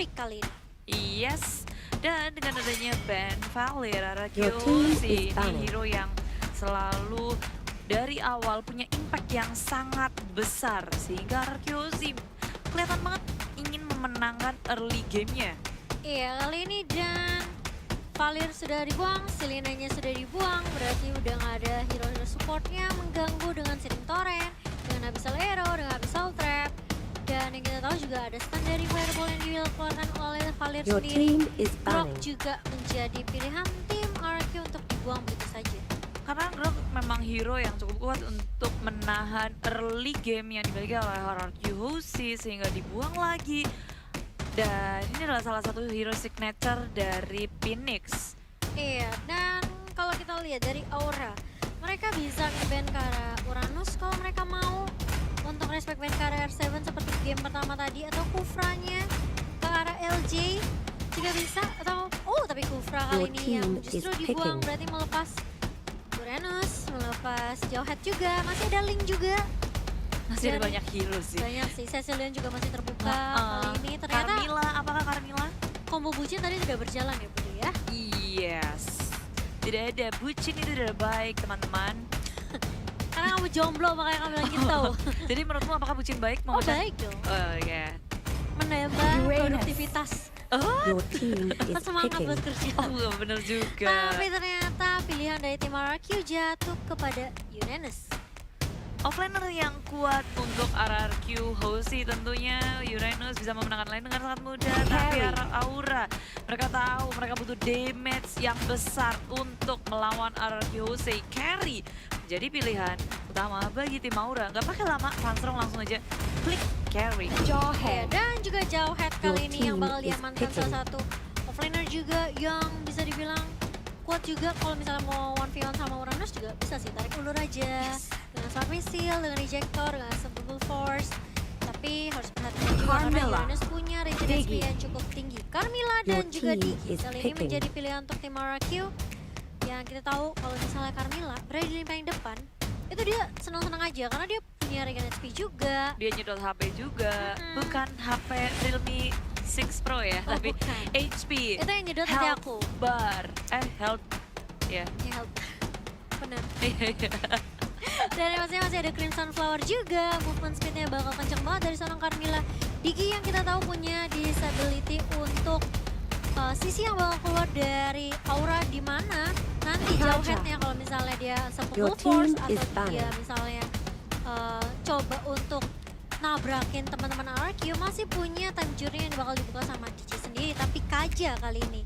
pick kali ini. Yes, dan dengan adanya ban Valir, Your RRQ team si is banning. hero yang selalu dari awal punya impact yang sangat besar sehingga RRQ sih kelihatan banget ingin memenangkan early gamenya. Iya, kali ini dan Valir sudah dibuang, Selinanya sudah dibuang, berarti udah nggak ada hero-hero supportnya mengganggu dengan Searing Torrent, dengan Abyssal Arrow, dengan Abyssal Trap. Dan yang kita tahu juga ada stun dari Fireball yang dikeluarkan oleh Valir Your sendiri. team is Grok banning. juga menjadi pilihan tim RRQ untuk dibuang begitu saja. Karena Grok memang hero yang cukup kuat untuk menahan early game yang dimiliki oleh RRQ Hoshi sehingga dibuang lagi. Dan ini adalah salah satu hero signature dari Phoenix. Iya, dan kalau kita lihat dari Aura, mereka bisa nge-ban ke arah Uranus kalau mereka mau, untuk respect ban ke arah R7 seperti game pertama tadi, atau Kufranya ke arah LJ juga bisa, atau tapi Kufra kali Your ini yang team justru is dibuang, picking. berarti melepas Uranus, melepas Jauhead juga, masih ada Link juga. Masih ada Dan banyak hero sih. banyak sih, Cecilion juga masih terbuka kali ini. Ternyata Carmilla, apakah Carmilla? combo bucin tadi sudah berjalan ya Budi ya. Yes. Tidak ada bucin itu tidak baik teman-teman. Karena kamu jomblo makanya kamu bilang gitu. Jadi menurutmu apakah bucin baik? Oh Maksudnya- baik dong, Oh ya. menambah Uranus. produktivitas, Oh, Your team is semangat picking. buat kerja. oh bener juga. Tapi ternyata pilihan dari tim RRQ jatuh kepada Uranus. Offlaner yang kuat untuk RRQ Hoshi tentunya Uranus bisa memenangkan lane dengan sangat mudah. Tapi Carry. Aura, mereka tahu mereka butuh damage yang besar untuk melawan RRQ Hoshi. Carry jadi pilihan utama bagi tim Aura. Nggak pakai lama, Fanstrong langsung aja klik carry. Ya, dan juga Jauhead kali Your ini yang team bakal is diamankan picking. salah satu offlaner juga yang bisa dibilang kuat juga. Kalau misalnya mau 1v1 sama Uranus juga bisa sih, tarik ulur aja. Dengan Sword Missile, dengan Ejector, dengan Unstoppable Force. Tapi harus perhatikan juga karena Carmilla. Uranus punya regen HP Diggy. yang cukup tinggi. Carmilla dan Your juga team Diggy is kali ini picking. menjadi pilihan untuk tim RRQ. Yang kita tahu kalau misalnya Carmilla berada di paling depan, itu dia senang-senang aja karena dia punya regen HP juga. Dia nyedot HP juga, Mm-mm. bukan HP Realme 6 Pro ya, Oh, tapi bukan. HP. Itu yang nyedot hati Health aku. Bar, health, ya. Ya, help. Benar. Dan maksudnya masih ada Crimson Flower juga, movement speednya bakal kenceng banget dari seorang Carmilla. Diggy yang kita tahu punya disability untuk sisi yang bakal keluar dari aura, di mana nanti Raja. Jauheadnya kalau misalnya dia Your Unstoppable Force team is atau dia banning. misalnya coba untuk nabrakin teman-teman RRQ, masih punya time journey yang bakal dibuka sama DJ sendiri. Tapi Kaja kali ini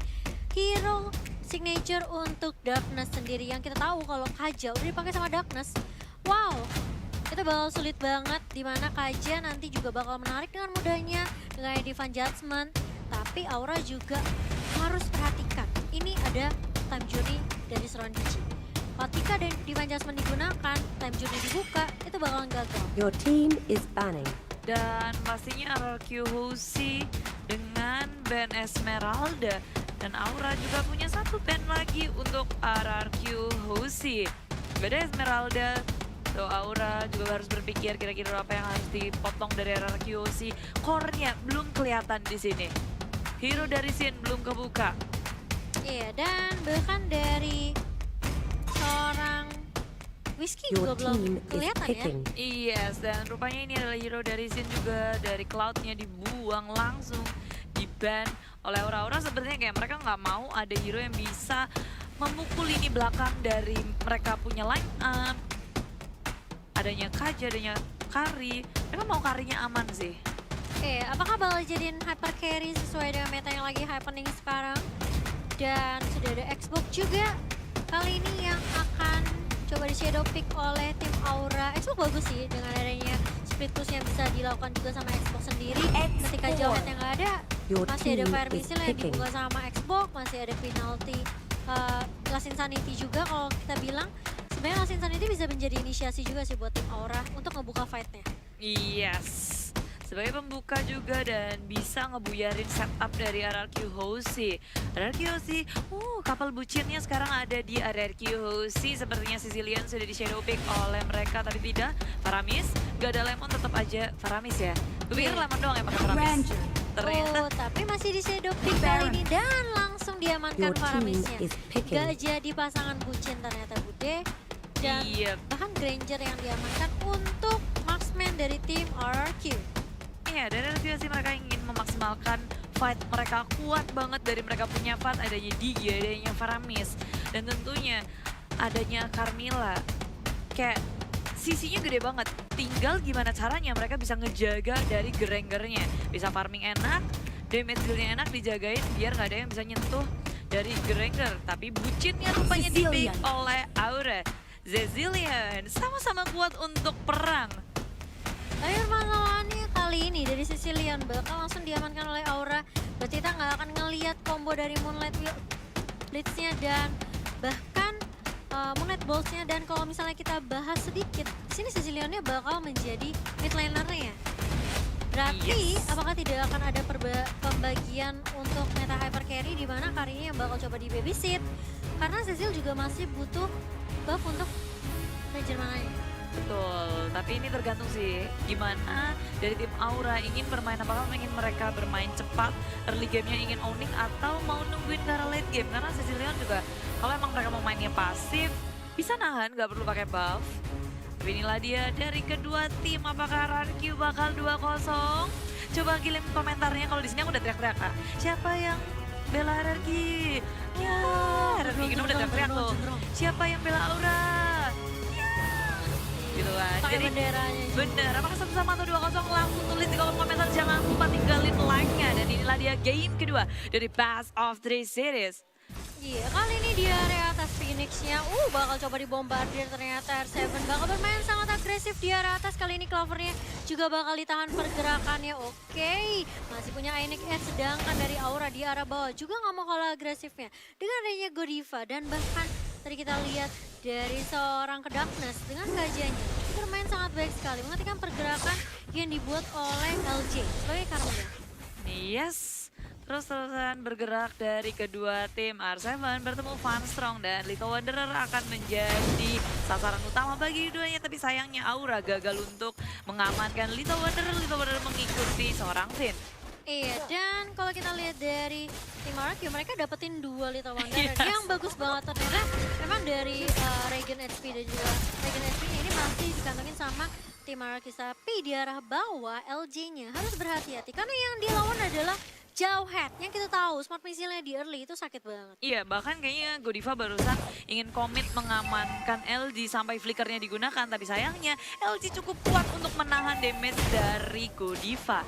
hero signature untuk Darkness sendiri, yang kita tahu kalau Kaja udah dipakai sama Darkness, wow, itu bakal sulit banget, dimana Kaja nanti juga bakal menarik dengan mudahnya dengan Divine Judgment. Tapi Aura juga harus perhatikan, ini ada time journey dari seorang DJ. Ketika Divine Judgment digunakan, time journey dibuka, itu bakalan gagal. Your team is banning. Dan pastinya RRQ Hoshi dengan band Esmeralda. Dan Aura juga punya satu band lagi untuk RRQ Hoshi. Beda Esmeralda, so Aura juga harus berpikir kira-kira apa yang harus dipotong dari RRQ Hoshi. Core-nya belum kelihatan di sini. Hero dari Sin belum kebuka. Iya, dan bahkan dari seorang Whiskey juga Your belum team is kelihatan ya. picking. Yes, dan rupanya ini adalah hero dari Sin juga. Dari Cloud-nya dibuang langsung, di-ban oleh Aura-Aura. Sebenarnya kayak mereka nggak mau ada hero yang bisa memukul lini belakang dari mereka punya line up. Adanya Kaja, adanya Kari. Mereka mau Karinya aman sih. Oke, apakah bakal jadiin hyper carry sesuai dengan meta yang lagi happening sekarang? Dan sudah ada Xbox juga kali ini yang akan coba di shadow pick oleh tim Aura. Xbox bagus sih dengan adanya split push yang bisa dilakukan juga sama Xbox sendiri. Ketika X4. Jauhead yang nggak ada, Your masih ada team Fire is Missile yang picking. dibuka sama Xbox, masih ada penalty Last Insanity juga. Kalau kita bilang sebenarnya Last Insanity bisa menjadi inisiasi juga sih buat tim Aura untuk ngebuka fight-nya. Yes, sebagai pembuka juga dan bisa ngebuyarin setup dari RRQ Hoshi. RRQ Hoshi, kapal bucinnya sekarang ada di RRQ Hoshi. Sepertinya Sicilian sudah di shadow pick oleh mereka, tapi tidak. Faramis, gak ada Lemon, tetap aja Faramis ya. Gue pikir Iya. Lemon doang yang pakai Faramis. ternyata. Oh, tapi masih di shadow pick kali ini dan langsung diamankan Your team Faramisnya. is picking. Gak jadi pasangan bucin ternyata Bude. Dan Iya. bahkan Granger yang diamankan untuk marksman dari tim RRQ. Iya, dari sih mereka ingin memaksimalkan fight mereka kuat banget dari mereka punya fight adanya Digi, adanya Faramis, dan tentunya adanya Carmilla. Kayak sisinya gede banget. Tinggal gimana caranya mereka bisa ngejaga dari Grengernya. Bisa farming enak, damage dealnya enak dijagain biar nggak ada yang bisa nyentuh dari Grenger. Tapi bucinnya rupanya di oleh Aura. Zezilian sama-sama kuat untuk perang. Tapi permasalahannya kali ini dari sisi Leon bakal langsung diamankan oleh Aura. Berarti kita nggak akan ngelihat combo dari Moonlight Blitz-nya dan bahkan Moonlight Bolts-nya. Dan kalau misalnya kita bahas sedikit, di sini sisi Leonnya bakal menjadi mid laner-nya. Berarti apakah tidak akan ada pembagian untuk meta hyper carry di mana karinya yang bakal coba di babysit? Karena Cecil juga masih butuh buff untuk Ranger mananya. Betul, tapi ini tergantung sih gimana dari tim Aura ingin bermain, apakah ingin mereka bermain cepat early game-nya ingin owning atau mau nungguin ke arah late game. Karena Sicilian juga kalau emang mereka mau mainnya pasif bisa nahan, nggak perlu pakai buff. Tapi inilah dia dari kedua tim, apakah RRQ bakal 2-0? Coba kirim komentarnya, kalau di sini aku udah teriak-teriak Kak. Siapa yang bela RRQ? Ya, RRQ kita udah teriak-teriak loh. Siapa yang bela Aura? Gitu kan. Pakai Jadi benderanya. bener, apakah 1-1 atau 2-0 langsung tulis di kolom komentar, jangan lupa tinggalin like-nya. Dan inilah dia game kedua dari Best of Three Cities. Iya, kali ini di area atas Phoenix-nya, bakal coba dibombardir ternyata R7 bakal bermain sangat agresif di area atas. Kali ini Clover-nya juga bakal ditahan pergerakannya. Oke, masih punya Ionic Edge, sedangkan dari Aura di arah bawah juga nggak mau kalah agresifnya. Dengan adanya Godiva dan bahkan tadi kita lihat dari seorang ke Darkness dengan gajahnya bermain sangat baik sekali, menghentikan pergerakan yang dibuat oleh LJ sebagai Carmilla. Yes, terus-terusan bergerak dari kedua tim. R7 bertemu Van Strong dan Little Wanderer akan menjadi sasaran utama bagi keduanya. Tapi sayangnya Aura gagal untuk mengamankan Little Wanderer. Little Wanderer mengikuti seorang Finn. Iya, dan kalau kita lihat dari tim RRQ, mereka dapetin 2 Little Wanderer Yes. yang bagus banget. Ternyata memang dari Regen HP dan juga Regen HP ini masih dikantongin sama tim RRQ. Tapi di arah bawah LJ-nya harus berhati-hati karena yang dilawan adalah jauh head. Yang kita tahu smart missile-nya di early itu sakit banget. Iya, bahkan kayaknya Godiva barusan ingin komit mengamankan LG sampai flickernya digunakan. Tapi sayangnya LG cukup kuat untuk menahan damage dari Godiva.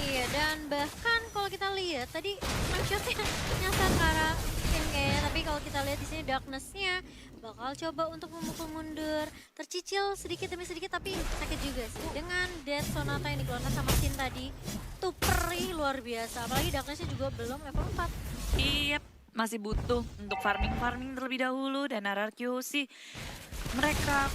Iya, dan bahkan kalau kita lihat tadi shotnya nyasar ke arah tim kayaknya. Tapi kalau kita lihat di sini Darkness-nya bakal coba untuk memukul mundur. Tercicil sedikit demi sedikit tapi sakit juga sih. Dengan Death Sonata yang dikeluarkan sama Sin tadi, tuh perih luar biasa. Apalagi Darkness-nya juga belum level 4. Iya, masih butuh untuk farming terlebih dahulu. Dan RRQ sih mereka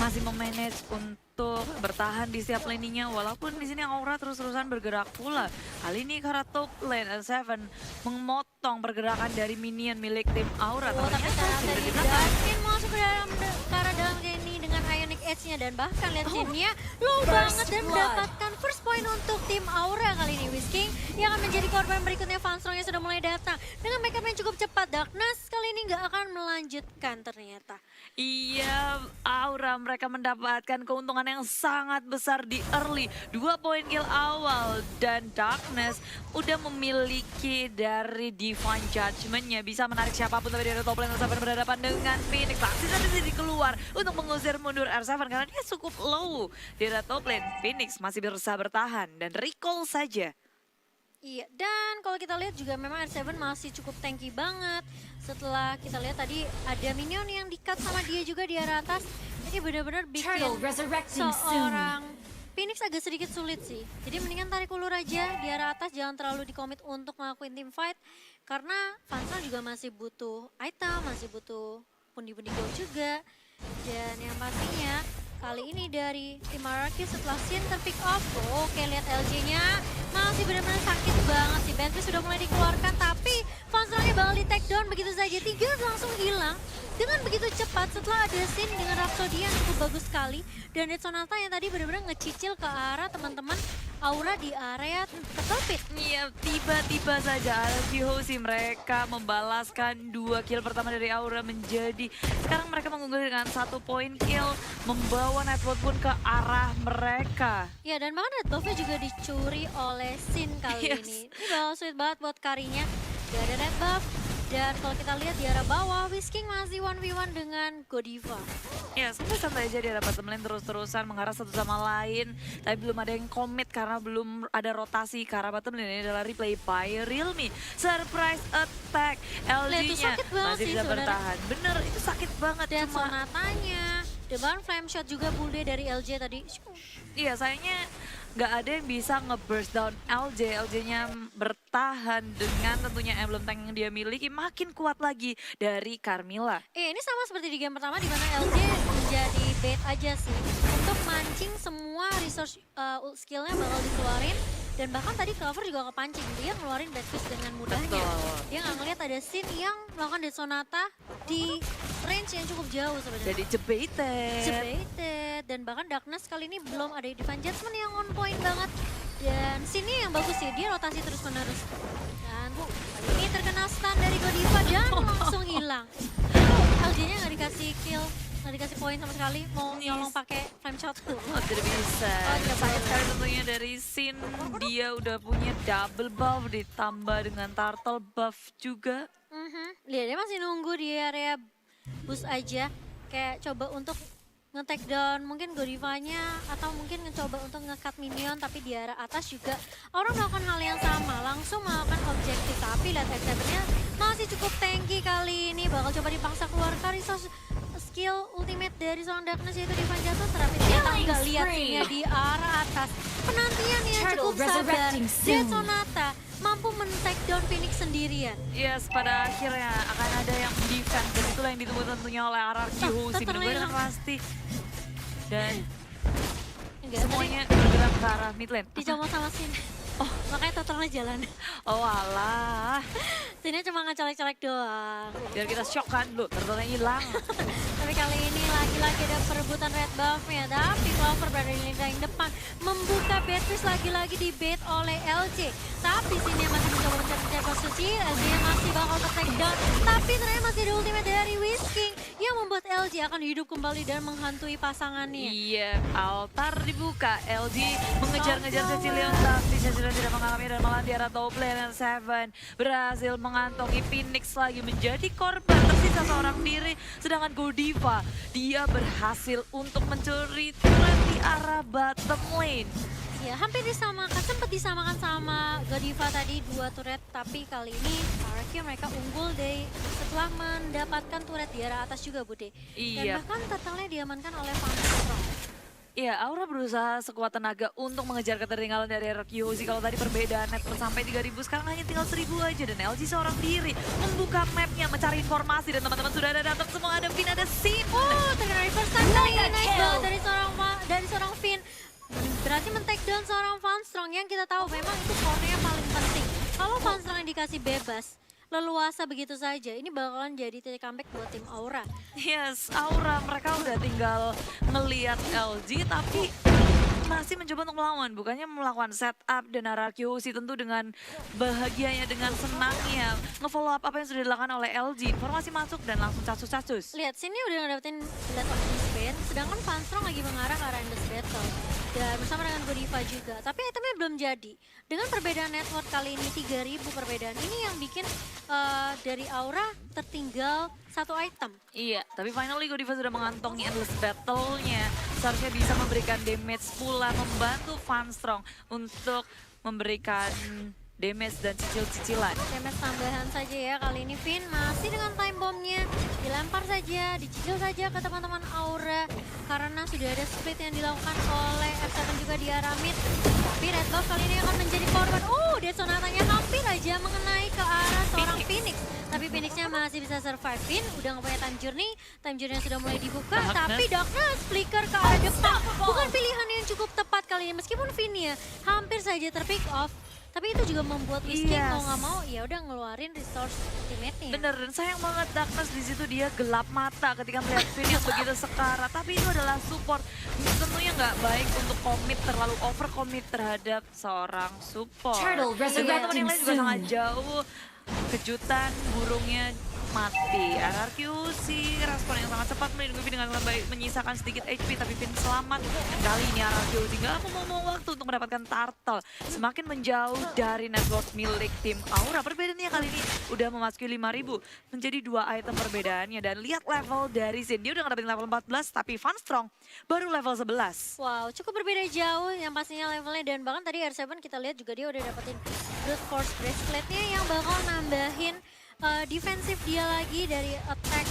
masih memanage untuk bertahan di setiap lane-nya, walaupun di sini Aura terus-terusan bergerak pula. Kali ini karena top lane L7 memotong pergerakan dari minion milik tim Aura. Oh, tapi Ternyata sekarang sudah dari di belakang. Dustin masuk ke arah dalam ini dengan Ionic Edge-nya dan bahkan lihat Sin-nya low banget dan mendapatkan first point untuk tim Aura kali ini. Whisking yang akan menjadi korban berikutnya. Van Strong yang sudah mulai datang dengan make up yang cukup cepat. Darkness kali ini nggak akan melanjutkan ternyata. Iya, Aura mereka mendapatkan keuntungan yang sangat besar di early. 2 poin kill awal dan Darkness udah memiliki dari Divine Judgment-nya. Bisa menarik siapapun, tapi dari top lane R7 berhadapan dengan Phoenix. Pasti tadi keluar untuk mengusir mundur R7 karena dia cukup low. Di top lane, Phoenix masih berusaha bertahan dan recall saja. Iya, dan kalau kita lihat juga memang R7 masih cukup tanky banget. Setelah kita lihat tadi ada minion yang di-cut sama dia juga di arah atas. Ini benar-benar bikin seorang Phoenix agak sedikit sulit sih. Jadi mendingan tarik ulur aja di arah atas, jangan terlalu dikomit untuk ngelakuin team fight. Karena Vansan juga masih butuh item, masih butuh pundi-pundi gold juga. Dan yang pastinya kali ini dari tim RRQ setelah Sin terpick off, oke lihat LJ-nya masih benar-benar sakit banget sih. Bentley sudah mulai dikeluarkan tapi Vanstrongnya bakal di take down begitu saja. 3 langsung hilang dengan begitu cepat setelah ada Sin dengan Rhapsody yang cukup bagus sekali. Dan Death Sonata yang tadi benar-benar ngecicil ke arah teman-teman Aura di area Turtle Pit. Iya, tiba-tiba saja RRQ mereka membalaskan 2 kill pertama dari Aura menjadi sekarang mereka mengunggul dengan 1 poin kill, membawa Network pun ke arah mereka. Ya dan bahkan red buff-nya juga dicuri oleh Sin kali Yes. ini. Ini bakal sweet banget buat Karinya. Gak ada red buff. Dan kalau kita lihat di arah bawah, Whisking masih 1v1 dengan Godiva. Ya, santai-santai aja di arah bottom lane terus-terusan mengarah satu sama lain. Tapi belum ada yang komit karena belum ada rotasi ke arah bottom lane. Ini adalah replay by Realme. Surprise attack. Lihat, itu LG-nya sakit banget masih sih bisa sebenarnya. bertahan. Bener, itu sakit banget. Dan Cuma sonatanya, the barn flame shot juga bude dari LJ tadi. iya, sayangnya nggak ada yang bisa nge-burst down LJ. LJ-nya bertahan dengan tentunya emblem tank yang dia miliki makin kuat lagi dari Carmilla. Ini sama seperti di game pertama di mana LJ menjadi bait aja sih. Untuk mancing semua resource skillnya bakal dikeluarin. Dan bahkan tadi Clover juga kepancing. Dia ngeluarin Bad Fist dengan mudahnya. Betul. Dia nggak ngeliat ada scene yang melakukan Death Sonata di range yang cukup jauh sebenarnya. Jadi jebaited. Jebaited. Dan bahkan Darkness kali ini belum ada Divine Judgment yang on point banget. Dan sini yang bagus sih, dia rotasi terus menerus. Dan kali ini terkena stun dari Godiva dan langsung hilang. LJ-nya nggak dikasih kill, nggak dikasih poin sama sekali. Mau nyolong pakai flame shot. Oh, tidak bisa. Oh, tidak Sayang bisa. sekali tentunya dari Sin, dia udah punya double buff ditambah dengan turtle buff juga. Lihat dia masih nunggu di area boost aja. Kayak coba untuk nge-take down mungkin Godivanya atau mungkin ngecoba untuk nge-cut minion tapi di arah atas juga orang melakukan hal yang sama langsung melakukan objektif tapi lihat X7-nya masih cukup tanky kali ini bakal coba dipaksa keluarkan resource skill ultimate dari seorang Darkness yaitu Divine Judgment terapi ternyata nggak lihat ini di arah atas penantian yang cukup sabar Death Sonata mampu men-take down Phoenix sendirian. Yes, pada akhirnya akan ada yang defense dan itulah yang ditunggu tentunya oleh RRQ si benar-benar hilang. pasti. Dan Enggak, semuanya bergerak ke arah mid lane. tadi dicomot sama Sin. Oh. Makanya totalnya jalan. Oh alah, Sinnya cuma ngecolek-colek doang. biar kita shock kan dulu, turtle-nya hilang. Tapi kali ini lagi-lagi ada perebutan red buff-nya. Tapi Clover berada di lini depan. Membuka Beatrice lagi-lagi di bait oleh LJ. Tapi sini masih mencoba mencari posisi. LJ masih bakal ke-take down. Tapi ternyata masih ada ultimate dari Whisking. Yang membuat LJ akan hidup kembali dan menghantui pasangannya. Iya, altar dibuka. LG mengejar-ngejar Cecilion tapi Cecilion tidak mengalami dan malah di arah top lane. Seven berhasil mengantongi Phoenix lagi menjadi korban tersisa seorang diri. Sedangkan Godiva dia berhasil untuk mencuri turret di arah bottom lane. Ya, hampir disamakan, sempat disamakan sama Godiva tadi 2 turret, tapi kali ini RRQ mereka unggul deh setelah mendapatkan turret di arah atas juga, Bude. Iya. Dan bahkan totalnya diamankan oleh Van Strong. Iya, Aura berusaha sekuat tenaga untuk mengejar ketertinggalan dari RRQ. Kalau tadi perbedaan net sampai 3.000, sekarang hanya tinggal 1.000 aja. Dan LG seorang diri membuka mapnya, mencari informasi. Dan teman-teman sudah ada datang semua, ada Finn, ada Sin. Oh, terkena reverse time kali ini nice banget dari seorang Finn. Berarti men-take down seorang Van Strong yang kita tahu memang itu core-nya paling penting. Kalau Van Strong yang dikasih bebas, leluasa begitu saja, ini bakalan jadi titik comeback buat tim Aura. Yes, Aura mereka udah tinggal ngeliat LG tapi masih mencoba untuk melawan. Bukannya melakukan setup dan RRQ tentu dengan bahagianya, dengan senangnya. Nge-follow up apa yang sudah dilakukan oleh LG. Informasi masuk dan langsung casus-casus. Lihat, sini udah ngedapetin Blade of Disband, sedangkan Van Strong lagi mengarah ke arah Endless Battle. Dan bersama dengan Godiva juga, tapi itemnya belum jadi. Dengan perbedaan network kali ini 3.000 perbedaan, ini yang bikin dari Aura tertinggal 1 item. Iya, tapi finally Godiva sudah mengantongi Endless Battle-nya. Seharusnya bisa memberikan damage pula, membantu Van Strong untuk memberikan damage dan cicil-cicilan. Damage tambahan saja ya, kali ini Finn masih dengan time bomb-nya. Dilempar saja, dicicil saja ke teman-teman Aura. Karena sudah ada split yang dilakukan oleh F7 juga di arah mid. Tapi Red Buff kali ini akan menjadi korban. Death Sonatanya hampir aja mengenai ke arah seorang Phoenix. Tapi Phoenixnya masih bisa survive. Finn udah nggak punya time journey sudah mulai dibuka. Darkness. Tapi Darkness flicker ke arah depan. Bukan pilihan yang cukup tepat kali ini. Meskipun Finn ya hampir saja terpick off. Tapi itu juga membuat Whisking Yes. mau nggak mau ya udah ngeluarin resource ultimate-nya. Bener, dan sayang banget Darkness di situ dia gelap mata ketika melihat Finn yang begitu sekarat. Tapi itu adalah support tentunya nggak baik untuk terlalu over commit terhadap seorang support. Turtle Dan teman-teman yang lain juga resurrecting sangat jauh. Kejutan burungnya mati. RRQ sih respon yang sangat cepat melindungi dengan baik, menyisakan sedikit HP tapi Vin selamat. Dan kali ini RRQ tinggal membuang waktu untuk mendapatkan turtle. Semakin menjauh dari network milik tim Aura. Perbedaannya kali ini udah memasuki 5.000 menjadi 2 item perbedaannya. Dan lihat level dari Zin, dia udah ngedapetin level 14 tapi Van Strong baru level 11. Wow, cukup berbeda jauh yang pastinya levelnya, dan bahkan tadi R7 kita lihat juga dia udah dapetin Brute Force Bracelet-nya yang bakal nambahin defensif dia lagi dari attack,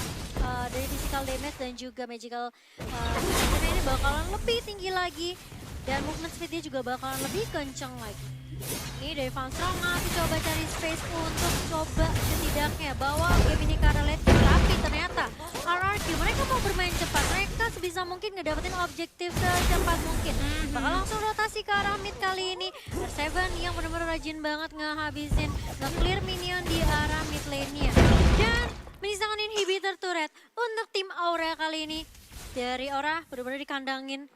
dari physical damage dan juga magical damage ini bakalan lebih tinggi lagi, dan movement speed dia juga bakalan lebih kenceng lagi. Ini dari Van Strong masih coba cari space untuk coba setidaknya bawa game ini ke arah late game, tapi ternyata RRQ mereka mau bermain cepat, mereka sebisa mungkin ngedapetin objektif secepat mungkin. Bakal langsung rotasi ke arah mid kali ini. R7 yang benar-benar rajin banget ngehabisin, nge-clear minion di arah mid lane-nya. Dan menyisakan inhibitor turret untuk tim Aura kali ini. Dari Aura benar-benar dikandangin,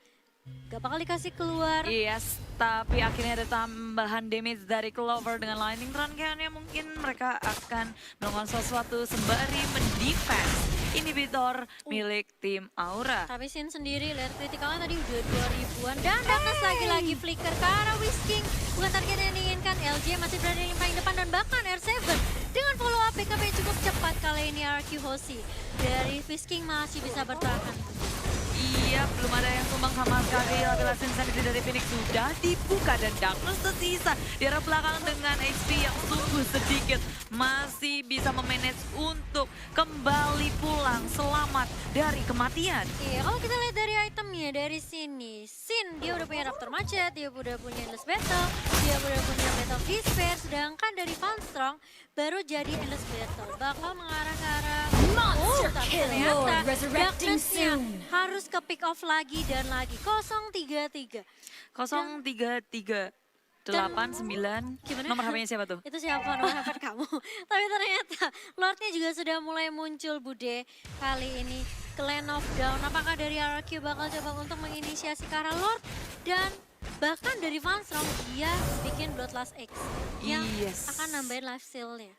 gak bakal dikasih keluar. Yes, tapi akhirnya ada tambahan damage dari Clover dengan lightning run. Kayaknya mungkin mereka akan melakukan sesuatu sembari mendefense inhibitor milik tim Aura. Tapi Sin sendiri lihat kritikalnya tadi udah 2000-an, dan Darkness lagi-lagi flicker ke arah Whisking. Bukan target yang diinginkan, LJ masih berada yang paling depan, dan bahkan R7 dengan follow up BKB yang cukup cepat kali ini RQ Hoshi dari Whisking masih bisa bertahan. Iya, belum ada yang tumbang sama sekali. Lapisan insanity dari Phoenix sudah dibuka dan Darkness tersisa di arah belakang dengan HP yang sungguh sedikit. Masih bisa memanage untuk kembali pulang selamat dari kematian. Iya, kalau kita lihat dari itemnya dari sini, Sin dia udah punya Raptor Macet, dia udah punya Endless Battle, dia udah punya Battle Despair, sedangkan dari Van Strong baru jadi Endless Battle. Bakal mengarah ke arah tapi ternyata Darkness-nya harus ke pick off lagi dan lagi. 033. 033 89. Gimana? Nomor HP-nya siapa tuh? Itu siapa nomor HP kamu? Tapi ternyata Lordnya juga sudah mulai muncul Bude kali ini ke Land of Dawn. Apakah dari RRQ bakal coba untuk menginisiasi ke arah Lord, dan bahkan dari Van Strong dia bikin Bloodlust X yang akan nambahin life steal-nya.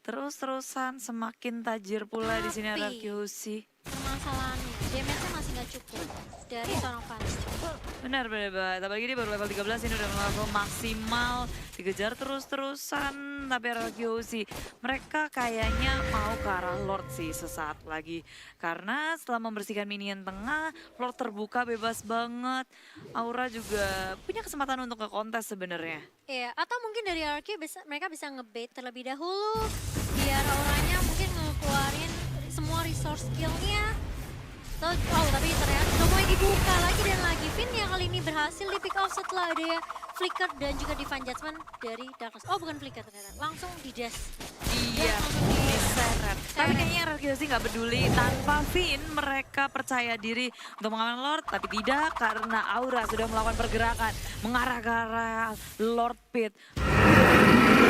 Terus-terusan semakin tajir pula di sini Tapi RRQ sih. permasalahannya damage-nya masih nggak cukup dari seorang Van Strong. Benar, benar. Apalagi dia baru level 13, ini udah level maksimal. Dikejar terus-terusan, tapi RRQ sih mereka kayaknya mau ke arah Lord sih sesaat lagi. Karena setelah membersihkan minion tengah, Lord terbuka bebas banget. Aura juga punya kesempatan untuk ke kontes sebenarnya. Iya, atau mungkin dari RRQ mereka bisa ngebait terlebih dahulu, biar auranya mungkin ngeluarin semua resource skill-nya. Tapi ternyata udah mulai dibuka lagi dan lagi. Vin yang kali ini berhasil di pick off setelah ada flicker dan juga divine judgment dari Darkness. Oh, bukan flicker ternyata, langsung di dash. Iya, diseret. Tapi kayaknya RRQ sih nggak peduli. Tanpa Vin, mereka percaya diri untuk mengamankan Lord. Tapi tidak, karena Aura sudah melakukan pergerakan mengarah ke arah Lord Pit.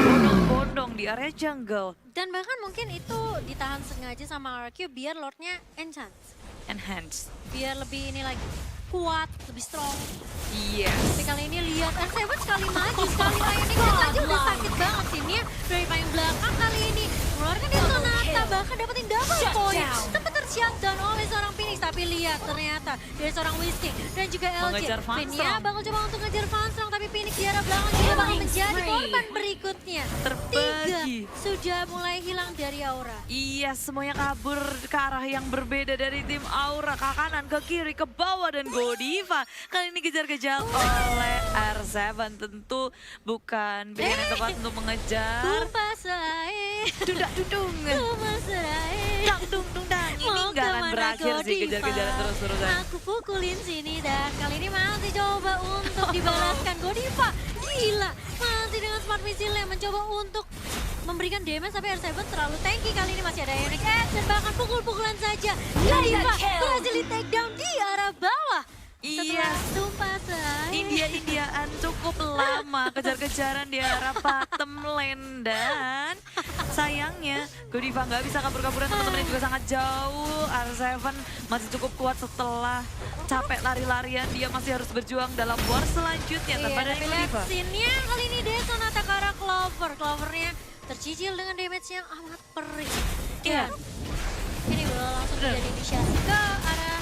Bondong-bondong di area jungle. Dan bahkan mungkin itu ditahan sengaja sama RRQ biar Lordnya Enhance. biar lebih ini lagi kuat, lebih strong. Yes. Tapi kali ini lihat R7 sekali maju, sekali landing aja udah sakit banget sih. Dia dari paling belakang kali ini mengeluarkan dia Sonata, bahkan dapetin double point. Sempat ter-shutdown oleh seorang Phoenix, tapi lihat ternyata dari seorang Whisking dan juga LJ. Mengejar Van Vin ya Strong. bakal coba untuk ngejar Van Strong, tapi Phoenix di arah belakang juga bakal menjadi korban berikutnya. Terbagi. 3 sudah mulai hilang dari Aura. Iya, semuanya kabur ke arah yang berbeda dari tim Aura. Ke kanan, ke kiri, ke bawah, dan Godiva kali ini kejar-kejar oleh R7. Tentu bukan pilihan yang tepat untuk mengejar. Tumpasae, Dudung-dudung. tumpasae. Dang, dung, dung, dang. Ini nggak akan berakhir sih kejar-kejaran terus-terusan. Aku pukulin sini, dan kali ini masih coba untuk dibalaskan Godiva. Gila, masih dengan smart missile yang mencoba untuk memberikan damage, tapi R7 terlalu tanky. Kali ini masih ada Unique Edge dan bahkan pukul-pukulan saja. Godiva berhasil di take down di arah bawah. Iya, Setelah tumpah saya. India-Indiaan cukup lama kejar-kejaran di arah bottom lane, dan sayangnya Godiva nggak bisa kabur-kaburan, teman-teman juga sangat jauh. R7 masih cukup kuat setelah capek lari-larian, dia masih harus berjuang dalam war selanjutnya tanpa Iya, adanya tapi lihat Godiva. scene-nya kali ini Desonata ke arah Clover. Clovernya tercicil dengan damage yang amat perih. Iya. Dan ini bakal langsung Bener. menjadi inisiasi ke arah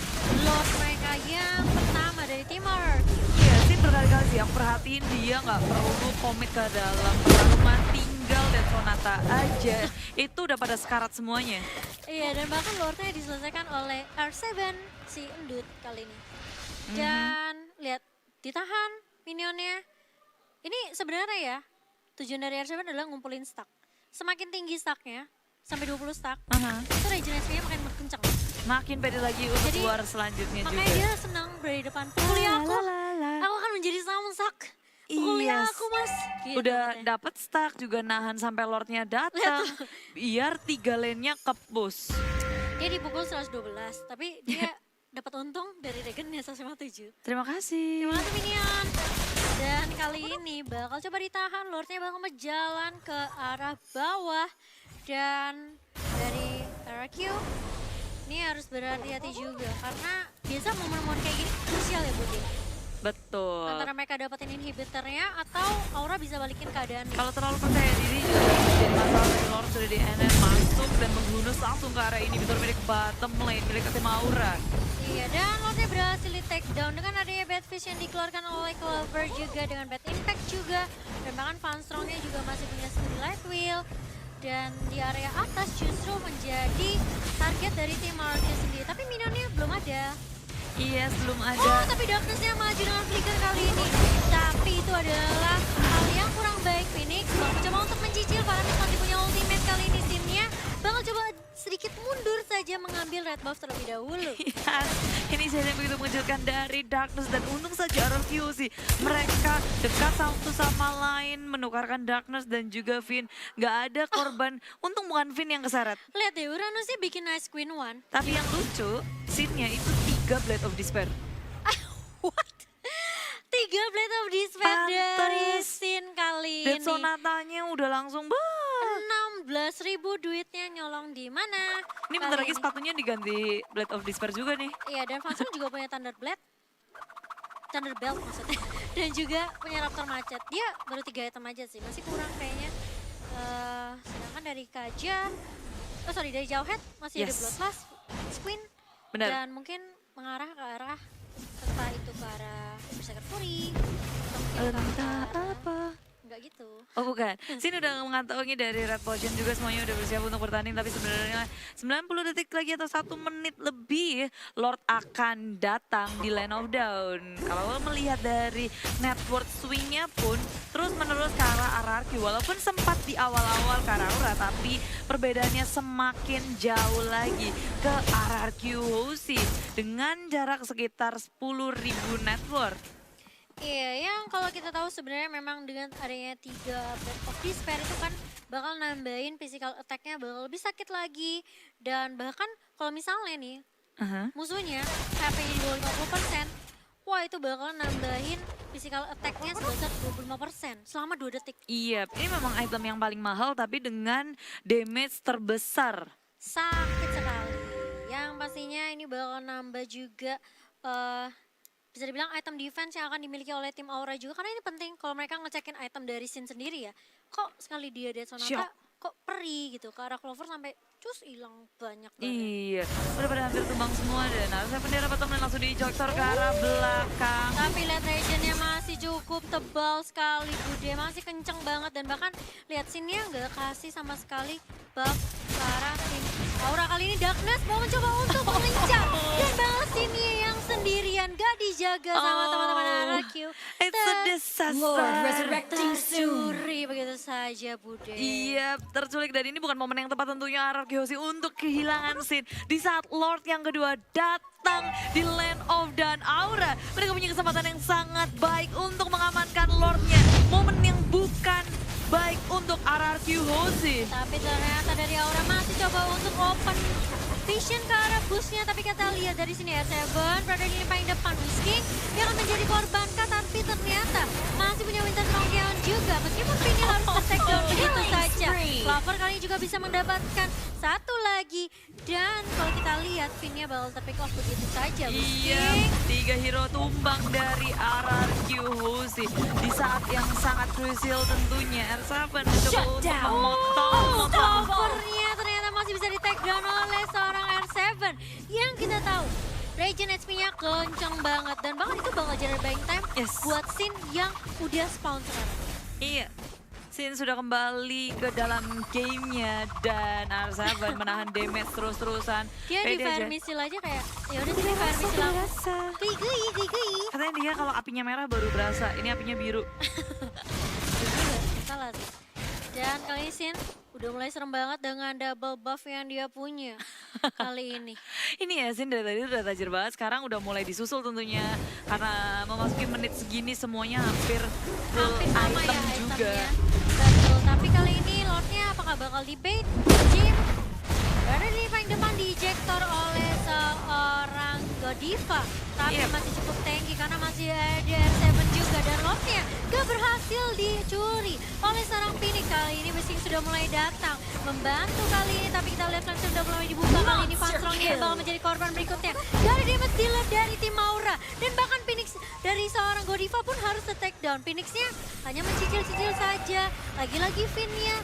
Lord mereka yang pertama dari tim RRQ. Iya sih, berkali-kali sih aku perhatiin dia nggak perlu komit ke dalam pertarungan, tinggal dan Sonata aja. Itu udah pada sekarat semuanya. Iya, dan bahkan Lordnya diselesaikan oleh R7 si Endut kali ini. Dan lihat, ditahan minionnya. Ini sebenarnya ya, tujuan dari R7 adalah ngumpulin stack. Semakin tinggi stacknya, sampai 20 stack, Aha. itu regenerasinya makin berkencang. Makin pede lagi untuk Jadi, war selanjutnya Makanya juga. dia senang berada di depan. Pukuli aku, aku akan menjadi samsak. Pukuli Yes. aku mas. Gitu Udah katanya. dapat stack juga nahan sampai Lordnya datang. Biar 3 lane-nya kebus. Dia dipukul 112, tapi dia dapat untung dari regennya 157. Terima kasih. Terima kasih Minion. Dan kali ini bakal coba ditahan, Lordnya bakal berjalan ke arah bawah. Dan dari RRQ, ini harus berhati-hati juga. Karena biasa momen-momen kayak gini krusial ya Budi. Betul. Antara mereka dapetin inhibitornya atau Aura bisa balikin keadaan. Kalau terlalu percaya diri juga jadi masalah. Dari Lord sudah di NN masuk dan menghunus langsung ke arah inhibitor milik bottom lane milik tim Aura. Iya, dan Lordnya berhasil di take down dengan adanya Bad Fish yang dikeluarkan oleh Clover juga dengan Bad Impact juga. Dan bahkan Fanstrongnya juga masih punya skill Light Wheel. Dan di area atas justru menjadi target dari tim RRQ sendiri. Tapi minionnya belum ada. Iya, belum Oh, ada. tapi Darkness-nya maju dengan flicker kali ini. Tapi itu adalah hal yang kurang baik. Phoenix bakal coba untuk mencicil. Farmis masih punya ultimate kali ini. Scene-nya bakal coba sedikit mundur saja mengambil red buff terlebih dahulu. Iya, ini saja yang begitu mengejutkan dari Darkness dan untung saja RRQ sih. Mereka dekat satu sama lain menukarkan Darkness dan juga Finn. Nggak ada korban. Untung bukan Finn yang keseret. Lihat deh, Uranusnya bikin Nice Queen One. Tapi yang lucu, scene-nya itu 3 Blade of Despair. What? 3 Blade of Despair dari Pantes. scene kali Dan ini. Sonatanya udah langsung, bah. 16.000 duitnya nyolong di mana? Ini bentar kali lagi sepatunya diganti Blade of Despair juga nih. Iya, dan Fansung juga punya Thunder Blade. Thunder Belt maksudnya. Dan juga punya Raptor Macet. Dia baru 3 item aja sih, masih kurang kayaknya. Sedangkan dari Kaja, dari Jauhead masih ada Yes. Bloodlust, Squin. Benar. Dan mungkin mengarah ke arah, entah itu ke arah Berserker Fury, atau mungkin ke Entah arah, apa. enggak gitu. Oh bukan, sini udah mengantongi dari Red Potion juga semuanya udah bersiap untuk bertanding. Tapi sebenarnya 90 detik lagi atau 1 menit lebih Lord akan datang di Land of Dawn. Kalau melihat dari network swingnya pun terus menerus ke arah RRQ. Walaupun sempat di awal-awal ke arah Aura, tapi perbedaannya semakin jauh lagi ke RRQ Hoshi dengan jarak sekitar 10.000 network. Iya, yang kalau kita tahu sebenarnya memang dengan adanya 3 Blade of Despair itu kan bakal nambahin physical attack-nya bakal lebih sakit lagi. Dan bahkan kalau misalnya nih musuhnya HP-nya di bawah 50%, wah itu bakal nambahin physical attack-nya sebesar 25% selama 2 detik. Iya, ini memang item yang paling mahal tapi dengan damage terbesar. Sakit sekali. Yang pastinya ini bakal nambah juga bisa dibilang item defense yang akan dimiliki oleh tim Aura juga. Karena ini penting kalau mereka ngecekin item dari Sin sendiri ya. Kok sekali dia Dead Sonata Shock. kok perih gitu ke arah Clover sampai cus hilang banyak banget. Iya, udah pada hampir tumbang semua dan harusnya bendera bottom lane langsung dijoktor ke arah belakang. Tapi lihat regionnya masih cukup tebal sekali Bude, masih kenceng banget. Dan bahkan lihat Sinnya nggak kasih sama sekali buff ke arah tim Aura. Kali ini Darkness mau mencoba untuk mengejar dan balas Sinnya yang sendirian gak dijaga sama teman-teman RRQ. It's a disaster. Tercuri begitu saja Bude. Iya, terculik dan ini bukan momen yang tepat tentunya RRQ Hoshi untuk kehilangan Sin. Di saat Lord yang kedua datang di Land of Dawn Aura, mereka punya kesempatan yang sangat baik untuk mengamankan Lordnya. Momen yang bukan baik untuk RRQ Hoshi. Tapi ternyata dari Aura masih coba untuk open vision ke arah busnya. Tapi kita lihat dari sini R7 berada di paling depan. Whisking dia akan menjadi korban tapi ternyata masih punya Winter Strongdown juga. Meskipun Vinny harus ke take down begitu saja. Clover kali ini juga bisa mendapatkan satu lagi. Dan kalau kita lihat, Vinnya bakal terpick off begitu saja. Iya, Lustig. 3 hero tumbang dari RRQ Hoshi. Di saat yang sangat krusial tentunya, R7 mencoba untuk memotong. Clovernya ternyata masih bisa di take down oleh seorang R7. Yang kita tahu, Regen HP-nya kenceng banget. Dan bahkan itu bakal jadi buying time Yes. buat Sin yang udah spawn sekarang. Iya, Sin sudah kembali ke dalam gamenya dan R7 menahan damage terus-terusan. Dia di Pede fire aja. missile aja kayak, ya udah sih fire missile aku. Gei. Katanya dia kalau apinya merah baru berasa, ini apinya biru. Salah sih. Dan kali ini Sin udah mulai serem banget dengan double buff yang dia punya kali ini. Ini ya Sin dari tadi udah tajir banget, sekarang udah mulai disusul tentunya. Karena memasuki menit segini semuanya hampir full Hampir sama item ya juga. itemnya. Betul, tapi kali ini Lordnya apakah bakal di bait? Jim berada di paling depan diejector oleh seorang Godiva. Tapi Yep. masih cukup tanky karena masih ada R7 juga. Dan Lordnya gak berhasil dicuri oleh seorang Phoenix. Kali ini Besing sudah mulai datang membantu kali ini. Tapi kita lihat Flanks sudah mulai dibuka. Kali ini Fanstrongnya yang bakal menjadi korban berikutnya. Dari damage dealer dari tim Aura. Dan bahkan Phoenix dari seorang Godiva pun harus take down. Phoenixnya hanya mencicil-cicil saja. Lagi-lagi Finnya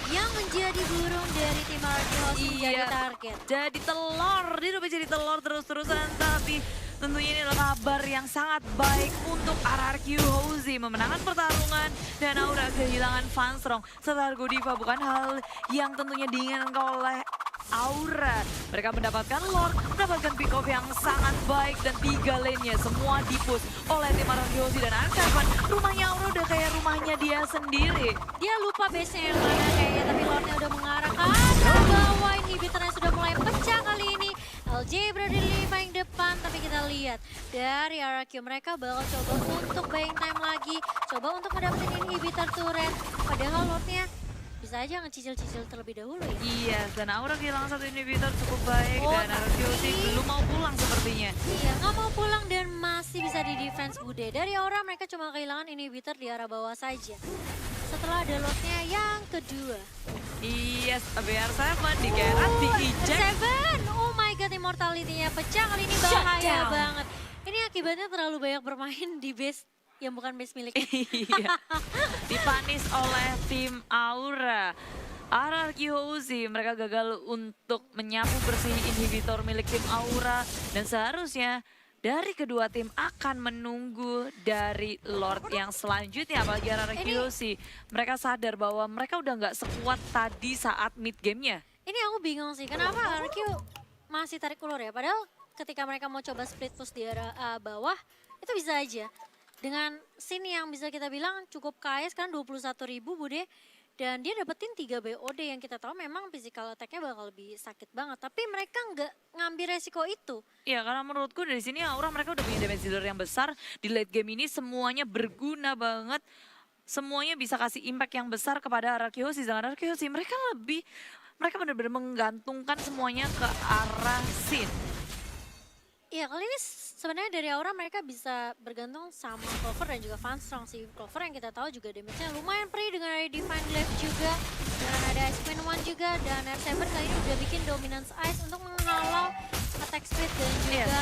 yang menjadi burung dari tim RRQ Hoshi menjadi Iya. target. Jadi telur, dia udah jadi telur terus-terusan. Tapi tentunya ini adalah kabar yang sangat baik untuk RRQ Hoshi. Memenangkan pertarungan dan Aura kehilangan Fanstrong. Setelah Godiva bukan hal yang tentunya diinginkan oleh Aura. Mereka mendapatkan Lord, mendapatkan pick off yang sangat baik dan 3 lane-nya semua dipush oleh tim RRQ Hoshi dan R7. Rumahnya Aura udah kayak rumahnya dia sendiri. Dia lupa base-nya yang mana kayaknya, tapi Lordnya udah mengarah ke arah bawah. Inhibitornya sudah mulai pecah kali ini. LJ berada di paling depan, tapi kita lihat dari RRQ mereka bakal coba untuk buying time lagi. Coba untuk mendapatkan inhibitor turret. Padahal Lordnya bisa aja ngecicil-cicil terlebih dahulu ya. Iya, dan Aura kehilangan satu inhibitor cukup baik Oh, dan RRQ Hoshi tapi- belum mau pulang sepertinya. Iya, nggak mau pulang dan masih bisa di defense Bude. Dari Aura mereka cuma kehilangan inhibitor di arah bawah saja. Setelah ada Lordnya yang kedua. Yes, BR7 digerak, diijek. Seven, oh my god, immortality-nya pecah kali ini bahaya banget. Ini akibatnya terlalu banyak bermain di base yang bukan base miliknya. Iya, dipanis oleh tim Aura. RRQ Hoshi, mereka gagal untuk menyapu bersih inhibitor milik tim Aura. Dan seharusnya dari kedua tim akan menunggu dari Lord yang selanjutnya. Apalagi RRQ Ini- Hoshi, mereka sadar bahwa mereka udah nggak sekuat tadi saat mid game-nya. Ini aku bingung sih, kenapa RQ masih tarik ulur ya? Padahal ketika mereka mau coba split push di arah bawah, itu bisa aja. Dengan scene yang bisa kita bilang cukup kaya sekarang 21.000 Bude. Dan dia dapetin 3 BOD yang kita tahu memang physical attack-nya bakal lebih sakit banget. Tapi mereka nggak ngambil resiko itu. Ya karena menurutku dari sini Aura mereka udah punya damage dealer yang besar. Di late game ini semuanya berguna banget. Semuanya bisa kasih impact yang besar kepada RRQ Hoshi. Dengan RRQ Hoshi mereka benar-benar menggantungkan semuanya ke arah Sin. Iya, kali ini sebenarnya dari Aura mereka bisa bergantung sama Clover dan juga Fanstrong sih. Clover yang kita tahu juga damage-nya lumayan free dengan ada Divine Left juga. Dan ada Ice Queen One juga. Dan R7 kali ini udah bikin Dominance Ice untuk menghalau attack speed dan juga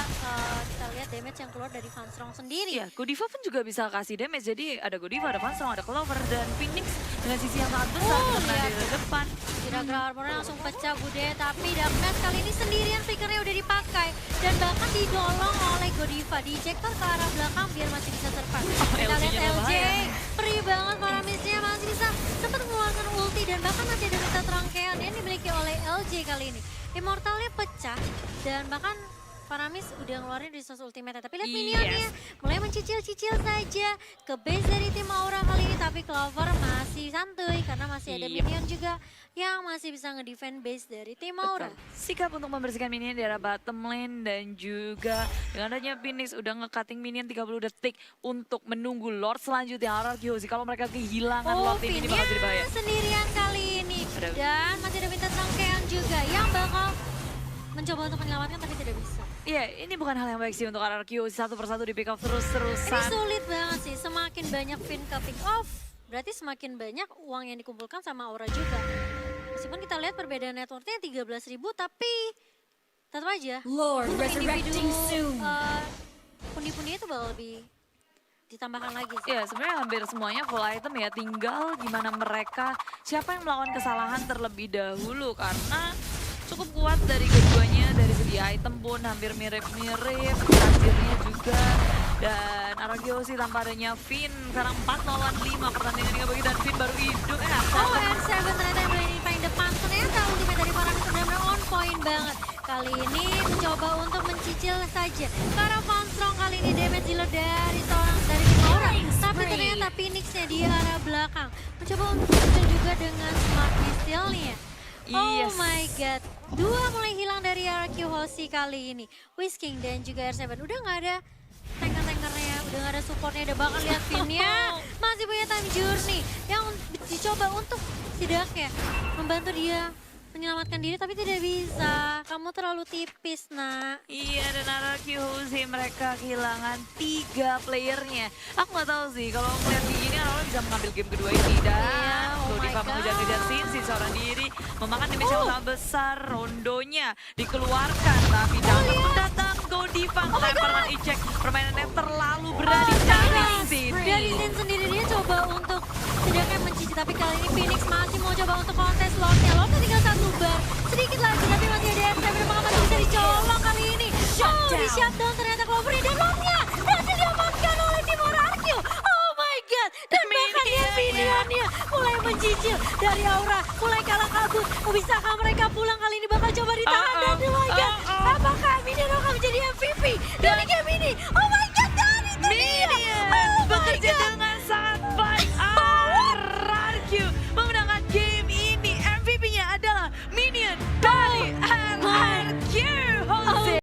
kita lihat damage yang keluar dari Fanstrong sendiri. Iya, Godiva pun juga bisa kasih damage. Jadi ada Godiva, ada Fanstrong, ada Clover, dan Phoenix dengan sisi yang sangat besar. Oh, Karena lihat. dari depan. Tiraga armornya langsung pecah Bude, tapi Darkness kali ini sendirian flickernya udah dipakai. Dan bahkan didolong oleh Godiva, diejector ke arah belakang biar masih bisa survive. Kita LJ-nya lihat LJ, bahaya. perih banget para missnya masih bisa sempat mengeluarkan ulti. Dan bahkan masih ada minta rangkaian yang dimiliki oleh LJ kali ini. Immortalnya pecah dan bahkan Faramis udah ngeluarin resource ultimate, tapi lihat minionnya mulai mencicil-cicil saja ke base dari tim Aura kali ini. Tapi Clover masih santuy karena masih ada minion juga yang masih bisa ngedefend base dari tim Aura. Sikap untuk membersihkan minion di arah bottom lane dan juga dengan adanya Phoenix udah nge-cutting minion 30 detik untuk menunggu Lord selanjutnya RRQ Hoshi. Kalau mereka kehilangan Lord ini bakal jadi bahaya. Sendirian kali ini. Dan masih ada minta rangkaian juga yang bakal mencoba untuk menyelamatkan tapi tidak bisa. Iya, ini bukan hal yang baik sih untuk RRQ Hoshi, satu persatu di pick off Ini terus-terusan. sulit banget sih, semakin banyak pin ke pick off, berarti semakin banyak uang yang dikumpulkan sama Aura juga. Meskipun kita lihat perbedaan networknya 13.000 tapi tetap aja Lord untuk resurrecting individu soon. pundi-pundi itu bakal lebih ditambahkan lagi sih. Ya sebenarnya hampir semuanya full item ya, tinggal gimana mereka, siapa yang melakukan kesalahan terlebih dahulu. Karena cukup kuat dari keduanya, dari segi item pun hampir mirip-mirip, tajirnya juga. Dan RRQ tanpa adanya Finn, sekarang 4 lawan 5 pertandingan ini bagi dan Finn baru hidup. Oh, N7 ternyata yang berani paling depan. Ternyata ultimate dari Farhan itu benar-benar on point banget. Kali ini mencoba untuk mencicil saja. Karena Van Strong kali ini damage dealer dari tim Aura. Tapi ternyata Phoenix-nya di arah belakang. Mencoba untuk mencicil juga dengan smart pistol-nya. Oh Yes. my god. Dua mulai hilang dari RRQ Hoshi kali ini. Whisking dan juga R7. Udah nggak ada tanker-tankernya, udah gak ada supportnya, udah bakal lihat Finn-nya. Masih punya time journey yang dicoba untuk setidaknya membantu dia menyelamatkan diri, tapi tidak bisa. Kamu terlalu tipis, nak. Iya, dan RRQ mereka kehilangan 3 playernya. Aku nggak tahu sih kalau melihat kayak gini Aurora bisa mengambil game kedua ini. Dan Iya, oh my Godiva God. mengejar-ngejar Sinsi seorang diri, memakan damage yang sangat besar. Rondonya dikeluarkan, tapi datang datang Godiva melemparkan eject. Permainannya terlalu berani dari Sin. Dari Sin sendiri dia coba untuk setidaknya mencicil, tapi kali ini Phoenix masih mau coba untuk kontes Lordnya. Lordnya tinggal 1 bar, sedikit lagi, tapi masih ada R7 apakah masih bisa dicolong kali ini. Oh, di shutdown ternyata Clovery dan Lordnya berhasil diamankan oleh tim RRQ. Oh my god, dan bahkan dia Minion-nya mulai mencicil dari Aura, mulai kalah kabur. Oh, bisakah mereka pulang kali ini bakal coba ditahan dan oh my god, apakah Minion akan menjadi MVP dari game ini? Oh my